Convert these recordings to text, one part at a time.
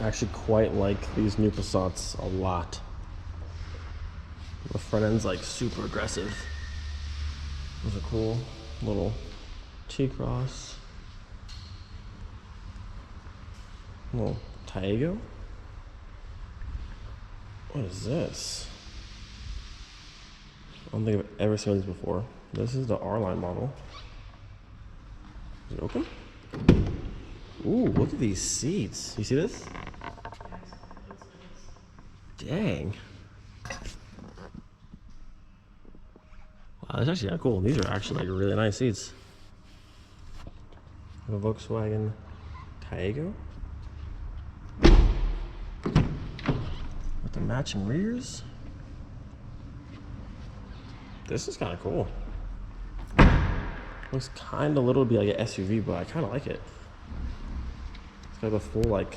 I actually quite like these new Passats a lot. The front end's like super aggressive. Those are cool. Little T-Cross. Little Tiguan. What is this? I don't think I've ever seen these before. This is the R-Line model. Is it open? Ooh, look at these seats. You see this? Dang. Wow, that's actually kind of cool. These are actually like really nice seats. A Volkswagen Tiguan. With the matching rears. This is kind of cool. Looks kind of little to be like an SUV, but I kind of like it. It's got a full like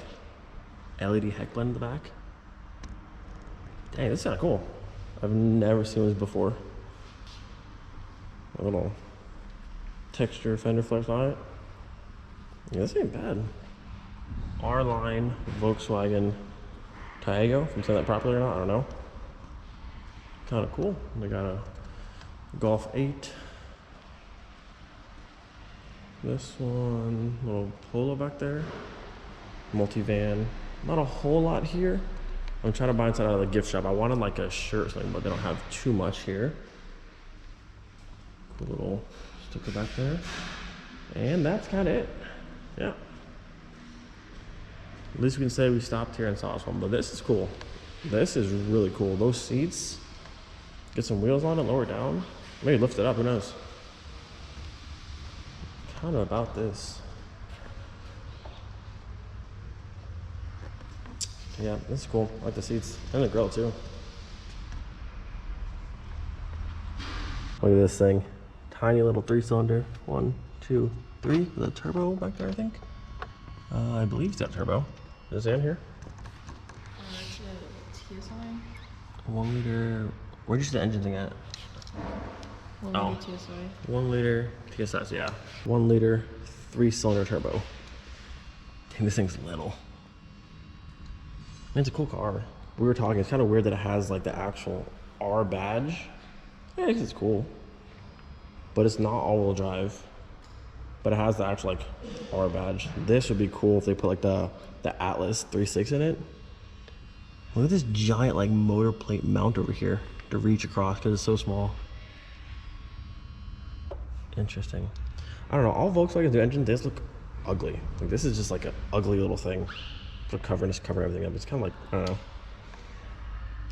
LED headlamp in the back. Dang, this is kind of cool. I've never seen this before. A little texture fender flares on it. Yeah, this ain't bad. R-Line Volkswagen Tiguan, if I'm saying that properly or not, I don't know. Kind of cool. They got a Golf 8. This one, little Polo back there. Multivan. Not a whole lot here. I'm trying to buy inside out of the gift shop. I wanted like a shirt or something, but they don't have too much here. Cool little sticker back there. And that's kind of it. Yeah. At least we can say we stopped here and saw this one, but this is cool. This is really cool. Those seats, get some wheels on it, lower it down. Maybe lift it up, who knows? Kind of about this. Yeah, this is cool. I like the seats and the grill too. Look at this thing. Tiny little 3-cylinder. 1, 2, 3 with a turbo back there, I think. I believe it's got turbo. Is it in here? It's a TSI. 1 liter. Where'd you see the engine thing at? 1 liter TSI. 1 liter TSI, so yeah. 1 liter 3-cylinder turbo. Dang, this thing's little. Man, it's a cool car. We were talking, it's kind of weird that it has like the actual R badge. Yeah, I guess it's cool. But it's not all-wheel drive. But it has the actual like R badge. This would be cool if they put like the Atlas 3.6 in it. Look at this giant like motor plate mount over here to reach across because it's so small. Interesting. I don't know, all Volkswagen engines, they just look ugly. Like this is just like an ugly little thing. To cover everything up. It's kind of like, I don't know.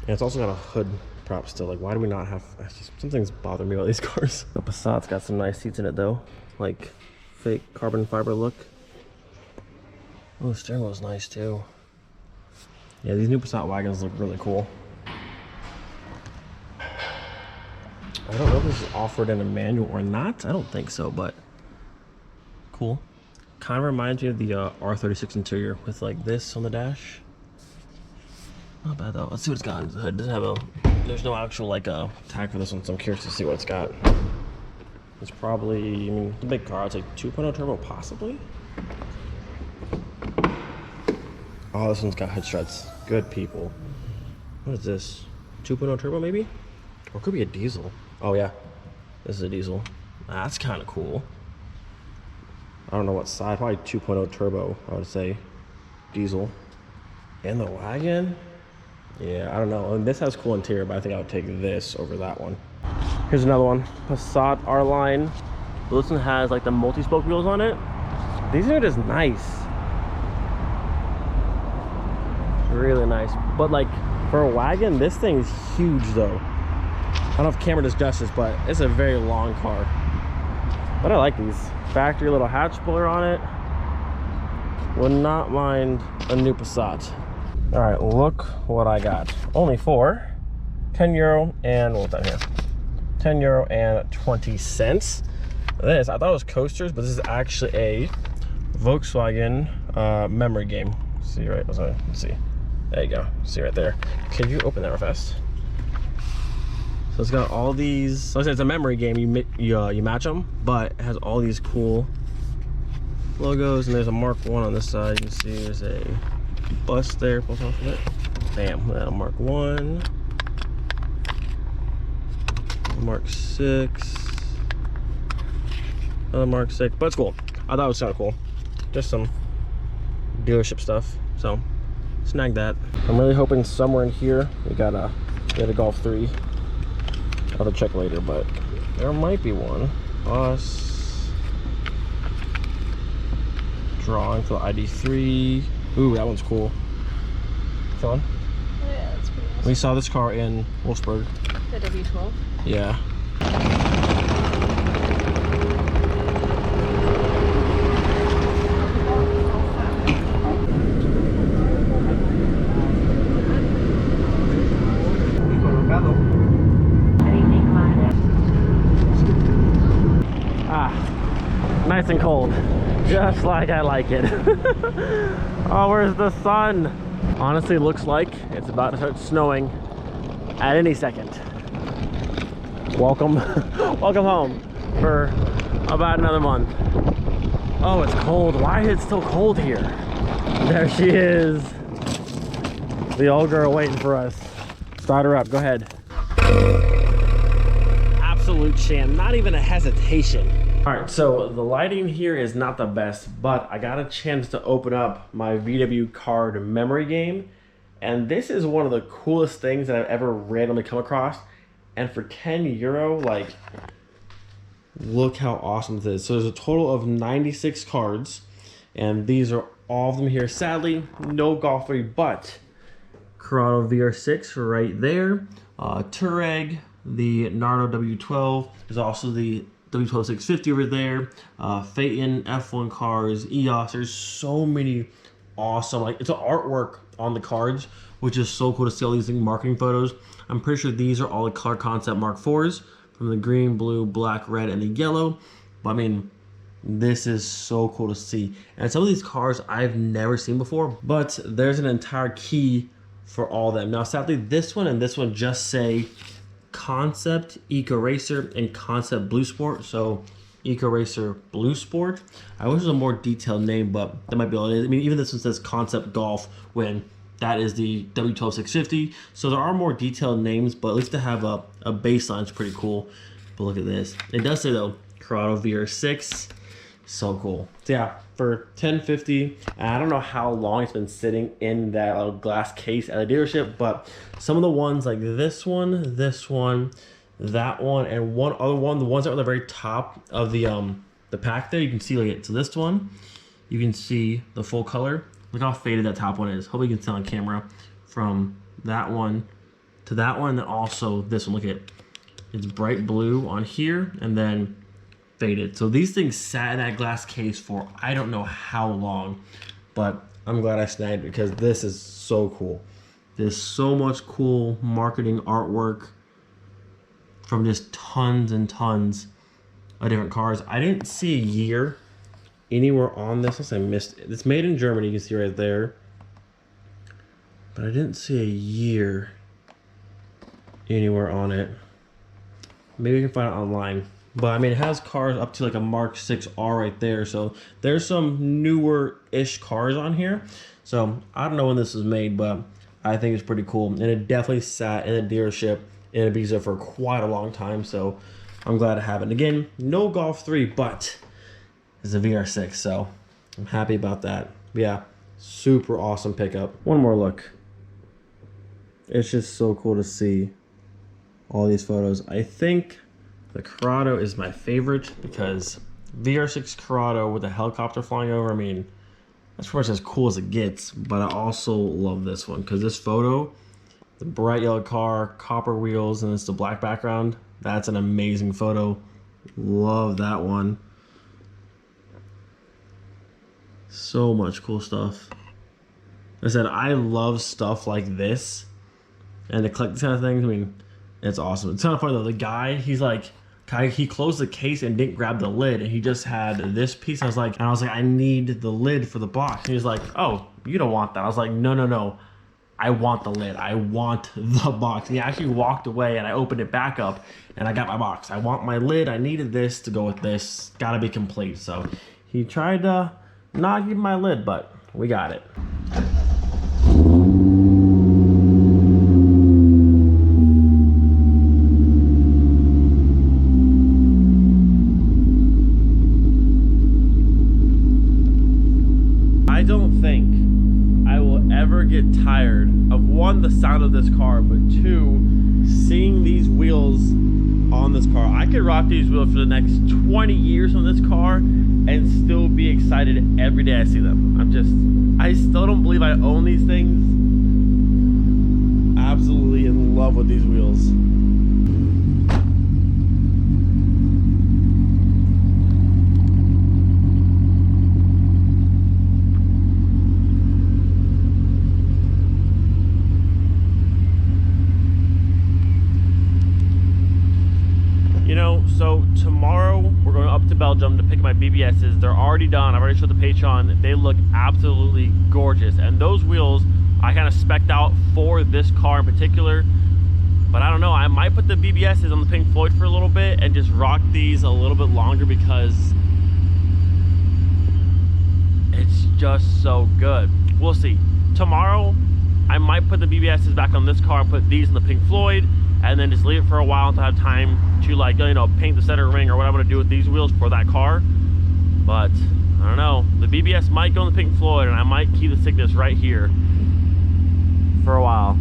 And it's also got a hood prop still. Like, why do we not have, something's bothering me about these cars. The Passat's got some nice seats in it though. Like fake carbon fiber look. Oh, the steering wheel's nice too. Yeah, these new Passat wagons look really cool. I don't know if this is offered in a manual or not. I don't think so, but cool. Kind of reminds me of the R36 interior with like this on the dash. Not bad though. Let's see what it's got in the hood. It doesn't have a, there's no actual like tag for this one, so I'm curious to see what it's got. It's probably, I mean, the big car, it's like 2.0 turbo possibly. Oh, this one's got head struts. Good people. What is this? 2.0 turbo maybe? Or it could be a diesel. Oh yeah, this is a diesel. That's kind of cool. I don't know what side, probably 2.0 turbo, I would say. Diesel. And the wagon? Yeah, I don't know. I mean, this has cool interior, but I think I would take this over that one. Here's another one. Passat R-Line. This one has like the multi-spoke wheels on it. These are just nice. Really nice. But like, for a wagon, this thing is huge though. I don't know if camera does justice, but it's a very long car. But I like these. Factory little hatch spoiler on it. Would not mind a new Passat. All right, look what I got. Only for €10 and what's that here? €10 and 20 cents. This, I thought it was coasters, but this is actually a Volkswagen memory game. See right? Let's see. There you go. See right there. Can you open that real fast? So it's got all these. So it's a memory game. You match them, but it has all these cool logos. And there's a Mark 1 on this side. You can see there's a bus there, pulls off of it. Bam, that'll mark 1. Mark 6. Another Mark 6, but it's cool. I thought it was kind of cool. Just some dealership stuff, so snag that. I'm really hoping somewhere in here we got a Golf 3. I'll have to check later, but there might be one. Us drawing for the ID3. Ooh, that one's cool. Fun. Oh yeah, that's pretty awesome. We saw this car in Wolfsburg. The W12. Yeah. Nice and cold, just like I like it. Oh, where's the sun? Honestly, looks like it's about to start snowing at any second. Welcome, welcome home for about another month. Oh, it's cold. Why is it still cold here? There she is, the old girl waiting for us. Start her up. Go ahead. Absolute sham. Not even a hesitation. All right, so the lighting here is not the best, but I got a chance to open up my VW card memory game, and this is one of the coolest things that I've ever randomly come across. And for €10, like, look how awesome this is. So there's a total of 96 cards, and these are all of them here. Sadly, no Golf 3, but Corrado VR6 right there, Touareg, the Nardo W12, there's also the W12 650 over there, Phaeton, F1 cars, EOS. There's so many awesome, like, it's an artwork on the cards, which is so cool to see all these marketing photos. I'm pretty sure these are all the color concept Mark IVs from the green, blue, black, red, and the yellow. But I mean, this is so cool to see. And some of these cars I've never seen before, but there's an entire key for all of them. Now, sadly, this one and this one just say Concept Eco Racer and Concept Blue Sport. So Eco Racer Blue Sport. I wish it was a more detailed name, but that might be all it is. I mean, even this one says Concept Golf when that is the W12 650. So there are more detailed names, but at least to have a baseline is pretty cool. But look at this. It does say though, Corrado VR6. So cool. So yeah, for $10.50, and I don't know how long it's been sitting in that little glass case at a dealership, but some of the ones like this one, that one, and one other one, the ones that are at the very top of the pack there, you can see, like, so this one, you can see the full color. Look how faded that top one is. Hopefully you can tell on camera from that one to that one, and then also this one. Look at it. It's bright blue on here, and then faded. So these things sat in that glass case for I don't know how long, but I'm glad I snagged it because this is so cool. There's so much cool marketing artwork from just tons and tons of different cars. I didn't see a year anywhere on this unless I missed it. It's made in Germany, you can see right there, but I didn't see a year anywhere on it. Maybe you can find it online. But I mean, it has cars up to like a Mark 6R right there. So there's some newer-ish cars on here. So I don't know when this was made, but I think it's pretty cool. And it definitely sat in a dealership in Ibiza for quite a long time. So I'm glad to have it. And again, no Golf 3, but it's a VR6. So I'm happy about that. But yeah, super awesome pickup. One more look. It's just so cool to see all these photos. I think the Corrado is my favorite because VR6 Corrado with a helicopter flying over, I mean, that's pretty much as cool as it gets. But I also love this one because this photo, the bright yellow car, copper wheels, and it's the black background. That's an amazing photo. Love that one. So much cool stuff. Like I said, I love stuff like this. And to collect these kind of things, I mean, it's awesome. It's kind of funny though. The guy, he's like, he closed the case and didn't grab the lid, and he just had this piece. I was like, I need the lid for the box. And he was like, oh, you don't want that. I was like, no. I want the lid. I want the box. And he actually walked away, and I opened it back up, and I got my box. I want my lid. I needed this to go with this. Gotta be complete. So he tried to not give my lid, but we got it. don't think I will ever get tired of, one, the sound of this car, but two, seeing these wheels on this car. I could rock these wheels for the next 20 years on this car and still be excited every day I see them. I still don't believe I own these things. Absolutely in love with these wheels. So tomorrow we're going up to Belgium to pick my BBSs. They're already done. I've already showed the Patreon. They look absolutely gorgeous. And those wheels I kind of spec'd out for this car in particular. But I don't know, I might put the BBSs on the Pink Floyd for a little bit and just rock these a little bit longer because it's just so good. We'll see. Tomorrow I might put the BBSs back on this car and put these in the Pink Floyd, and then just leave it for a while until I have time to, like, you know, paint the center ring or what I'm gonna do with these wheels for that car. But I don't know, the BBS might go in the Pink Floyd, and I might keep the Cygnus right here for a while.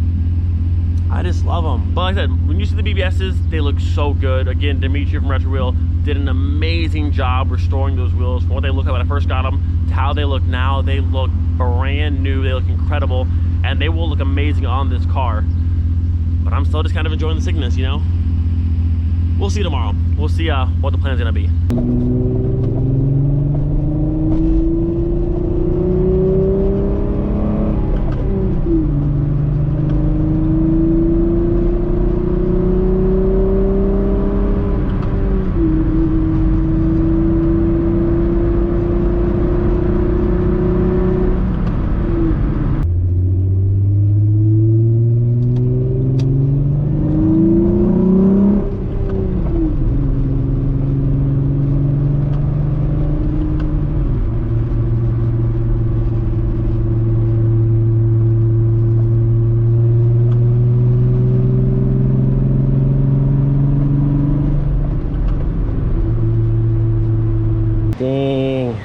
I just love them. But like I said, when you see the BBSs, they look so good. Again, Dimitri from Retro Wheel did an amazing job restoring those wheels from what they look like when I first got them to how they look now. They look brand new, they look incredible, and they will look amazing on this car. But I'm still just kind of enjoying the Cygnus, you know? We'll see tomorrow. We'll see what the plan's gonna be. Dang.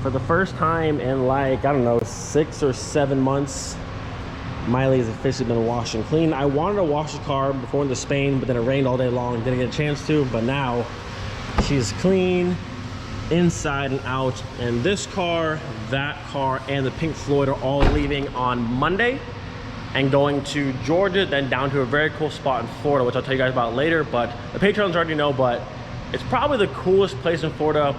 For the first time in, like, I don't know, 6 or 7 months, Miley has officially been washed and clean. I wanted to wash the car before into Spain, but then it rained all day long, didn't get a chance to. But now she's clean inside and out. And this car, that car, and the Pink Floyd are all leaving on Monday and going to Georgia, then down to a very cool spot in Florida, which I'll tell you guys about later. But the Patrons already know, but it's probably the coolest place in Florida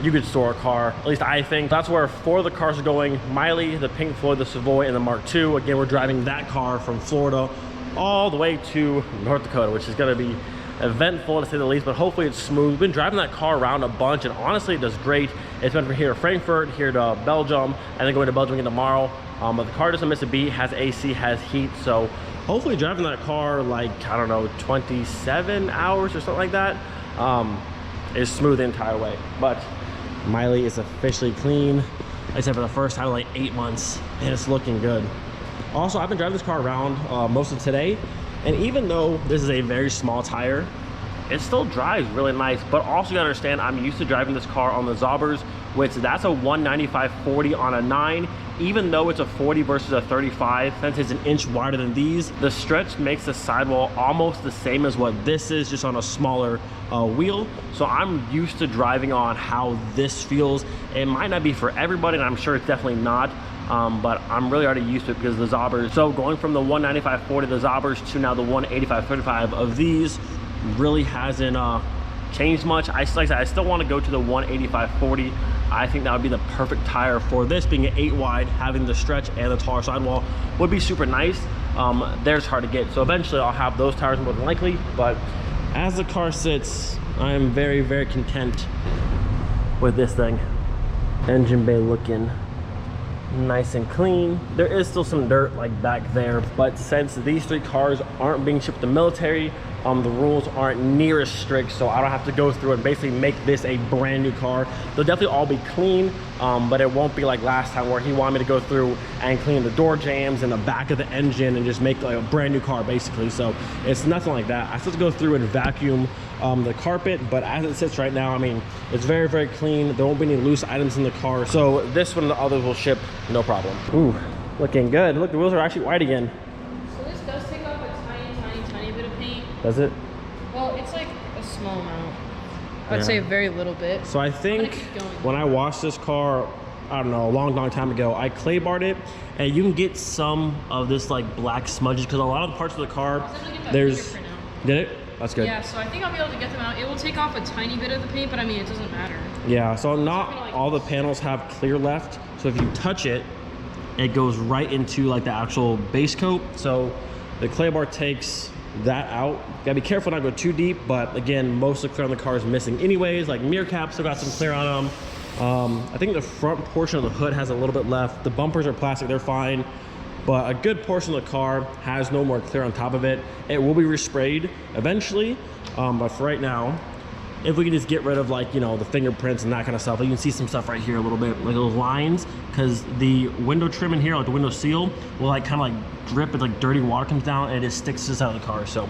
you could store a car. At least I think. That's where 4 of the cars are going. Miley, the Pink Floyd, the Savoy, and the Mark II. Again, we're driving that car from Florida all the way to North Dakota, which is gonna be eventful to say the least, but hopefully it's smooth. We've been driving that car around a bunch, and honestly, it does great. It's been from here to Frankfurt, here to Belgium, and then going to Belgium again tomorrow. But the car doesn't miss a beat, has AC, has heat, so hopefully driving that car, like, I don't know, 27 hours or something like that, is smooth the entire way. But Miley is officially clean, like I said, for the first time in like 8 months, and it's looking good. Also, I've been driving this car around most of today, and even though this is a very small tire, it still drives really nice. But also you gotta understand, I'm used to driving this car on the Zaubers, which that's a 195/40 on a 9. Even though it's a 40 versus a 35, since it's an inch wider than these, the stretch makes the sidewall almost the same as what this is, just on a smaller wheel. So I'm used to driving on how this feels. It might not be for everybody, and I'm sure it's definitely not, but I'm really already used to it because of the Zaubers. So going from the 195/40 of the Zaubers to now the 185/35 of these really hasn't changed much. Like I said, I still want to go to the 185/40. I think that would be the perfect tire for this, being an 8 wide, having the stretch and the taller sidewall would be super nice. There's hard to get, so eventually I'll have those tires more than likely. But as the car sits, I'm very, very content with this thing. Engine bay looking nice and clean. There is still some dirt like back there, but since these 3 cars aren't being shipped to the military, The rules aren't near as strict, so I don't have to go through and basically make this a brand new car. They'll definitely all be clean, but it won't be like last time where he wanted me to go through and clean the door jambs and the back of the engine and just make like a brand new car basically. So it's nothing like that. I still have to go through and vacuum the carpet, but as it sits right now, I mean, it's very, very clean. There won't be any loose items in the car. So this one and the others will ship, no problem. Ooh, looking good. Look, the wheels are actually white again. So this does take off a tiny bit of paint. Does it? Well, it's like a small amount. I'd say a very little bit. So I think when I washed this car, I don't know, a long time ago, I clay barred it, and you can get some of this like black smudges because a lot of the parts of the car, there's. Did it? That's good. Yeah, so I think I'll be able to get them out. It will take off a tiny bit of the paint, but I mean, it doesn't matter. Yeah, so not all the panels have clear left. So if you touch it, it goes right into like the actual base coat. So the clay bar takes that out. Gotta be careful not to go too deep, but again, most of the clear on the car is missing anyways. Like mirror caps still got some clear on them. I think the front portion of the hood has a little bit left. The bumpers are plastic, they're fine. But a good portion of the car has no more clear on top of it. It will be resprayed eventually, but for right now, if we can just get rid of like, you know, the fingerprints and that kind of stuff. Like you can see some stuff right here a little bit, like those lines, because the window trim in here, like the window seal, will like kind of like drip, it's like dirty water comes down and it just sticks this out of the car. So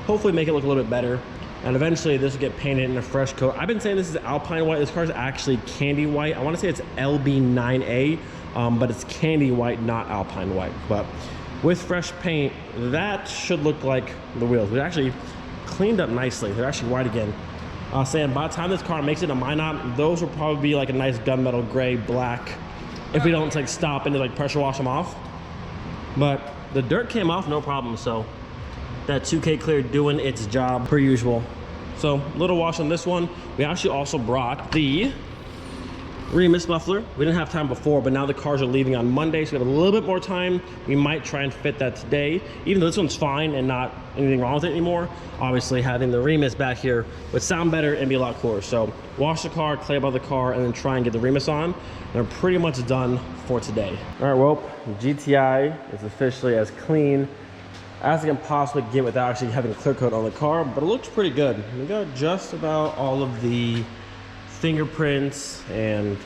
hopefully make it look a little bit better. And eventually this will get painted in a fresh coat. I've been saying this is Alpine white. This car is actually candy white. I want to say it's LB9A. But it's candy white, not Alpine white. But with fresh paint, that should look like the wheels. They're actually cleaned up nicely. They're actually white again. I was saying by the time this car makes it to Minot, those will probably be like a nice gunmetal gray, black, if we don't like stop and like pressure wash them off. But the dirt came off no problem, so that 2K clear doing its job per usual. So little wash on this one. We actually also brought the Remus muffler. We didn't have time before, but now the cars are leaving on Monday, so we have a little bit more time. We might try and fit that today, even though this one's fine and not anything wrong with it anymore. Obviously having the Remus back here would sound better and be a lot cooler. So wash the car, clay above the car, and then try and get the Remus on. And we're pretty much done for today. All right, well, GTI is officially as clean as it can possibly get without actually having a clear coat on the car, but it looks pretty good. We got just about all of the fingerprints and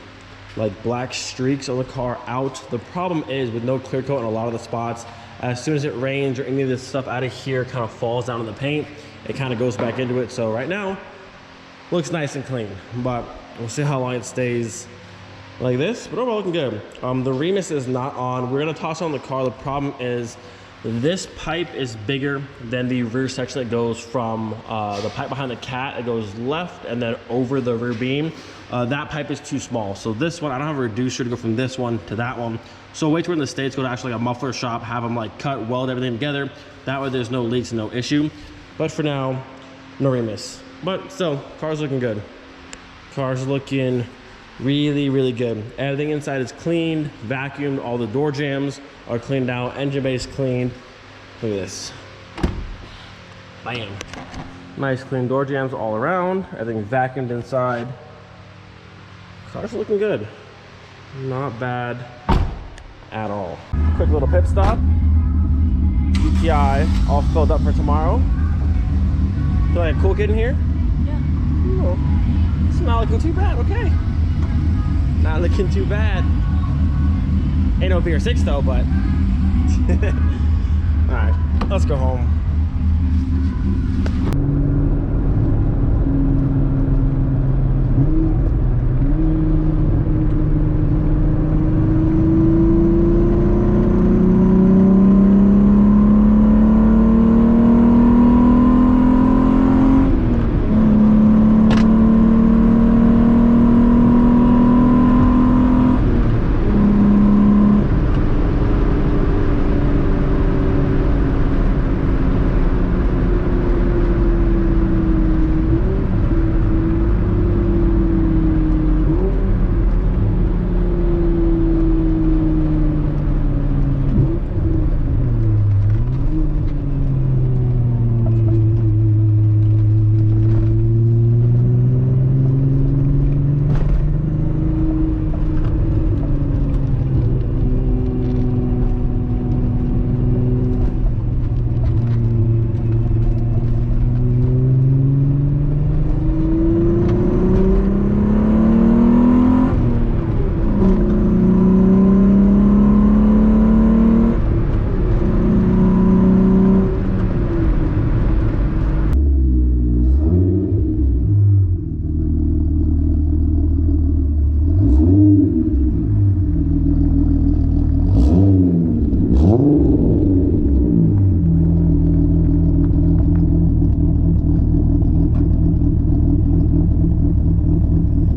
like black streaks on the car out. The problem is with no clear coat in a lot of the spots, as soon as it rains or any of this stuff out of here kind of falls down in the paint, it kind of goes back into it. So right now looks nice and clean, but we'll see how long it stays like this. But overall looking good. The Remus is not on. We're gonna toss on the car. The problem is this pipe is bigger than the rear section that goes from the pipe behind the cat. It goes left and then over the rear beam. That pipe is too small. So this one, I don't have a reducer to go from this one to that one. So wait till we're in the States, go to actually like a muffler shop, have them like cut, weld everything together. That way there's no leaks and no issue. But for now, no Remus. But still, car's looking good. Car's looking really, really good. Everything inside is cleaned, vacuumed, all the door jambs are cleaned out, engine bay is cleaned. Look at this. Bam. Nice clean door jambs all around, everything vacuumed inside. Car's looking good. Not bad at all. Quick little pit stop. GTI all filled up for tomorrow. Feel like a cool kid in here? Yeah. Oh, it's not looking too bad, okay. Not looking too bad. Ain't no VR6 though, but all right, let's go home.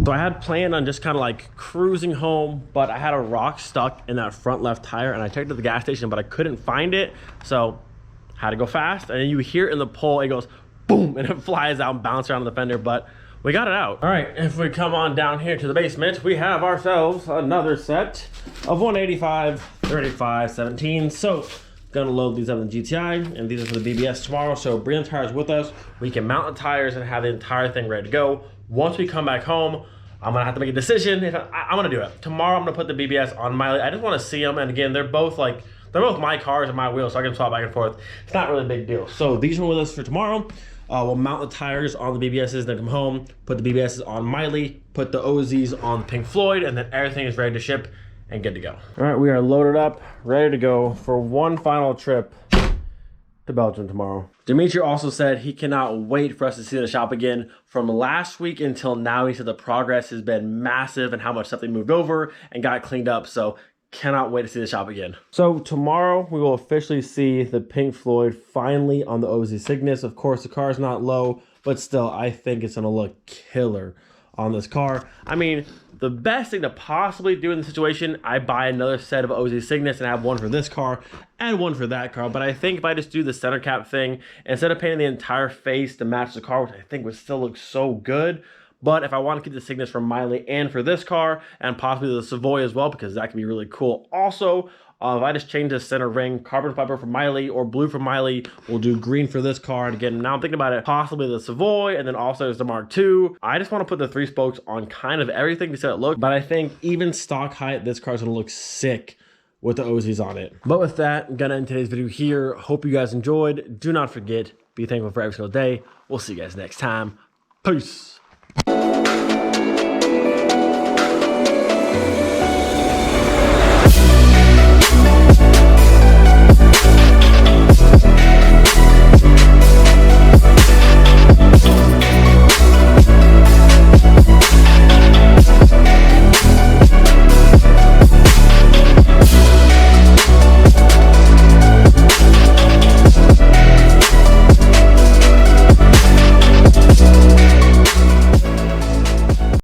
So I had planned on just kind of like cruising home, but I had a rock stuck in that front left tire, and I checked at the gas station, but I couldn't find it. So had to go fast, and then you hear it in the pole, it goes boom, and it flies out and bounces around the fender, but we got it out. All right, if we come on down here to the basement, we have ourselves another set of 185, 35, 17. So gonna load these up in the GTI, and these are for the BBS tomorrow. So bring the tires with us. We can mount the tires and have the entire thing ready to go. Once we come back home, I'm gonna have to make a decision. If I'm gonna do it. Tomorrow I'm gonna put the BBS on Miley. I just wanna see them, and again, they're both my cars and my wheels, so I can swap back and forth. It's not really a big deal. So these are with us for tomorrow. We'll mount the tires on the BBSs, then come home, put the BBSs on Miley, put the OZs on the Pink Floyd, and then everything is ready to ship and good to go. All right, we are loaded up, ready to go for one final trip to Belgium tomorrow. Dimitri also said he cannot wait for us to see the shop again. From last week until now, he said the progress has been massive and how much stuff they moved over and got cleaned up. So cannot wait to see the shop again. So tomorrow we will officially see the Pink Floyd finally on the OZ Cygnus. Of course, the car is not low, but still, I think it's gonna look killer on this car. I mean, the best thing to possibly do in the situation, I buy another set of OZ Cygnus and have one for this car and one for that car. But I think if I just do the center cap thing, instead of painting the entire face to match the car, which I think would still look so good, but if I want to keep the Cygnus for Miley and for this car, and possibly the Savoy as well, because that can be really cool. Also, if I just change the center ring, carbon fiber for Miley or blue for Miley, we'll do green for this car. And again, now I'm thinking about it, possibly the Savoy, and then also there's the Mark II. I just want to put the 3 spokes on kind of everything to see how it looks, but I think even stock height, this car's gonna look sick with the OZs on it. But with that, I'm gonna end today's video here. Hope you guys enjoyed. Do not forget, be thankful for every single day. We'll see you guys next time. Peace.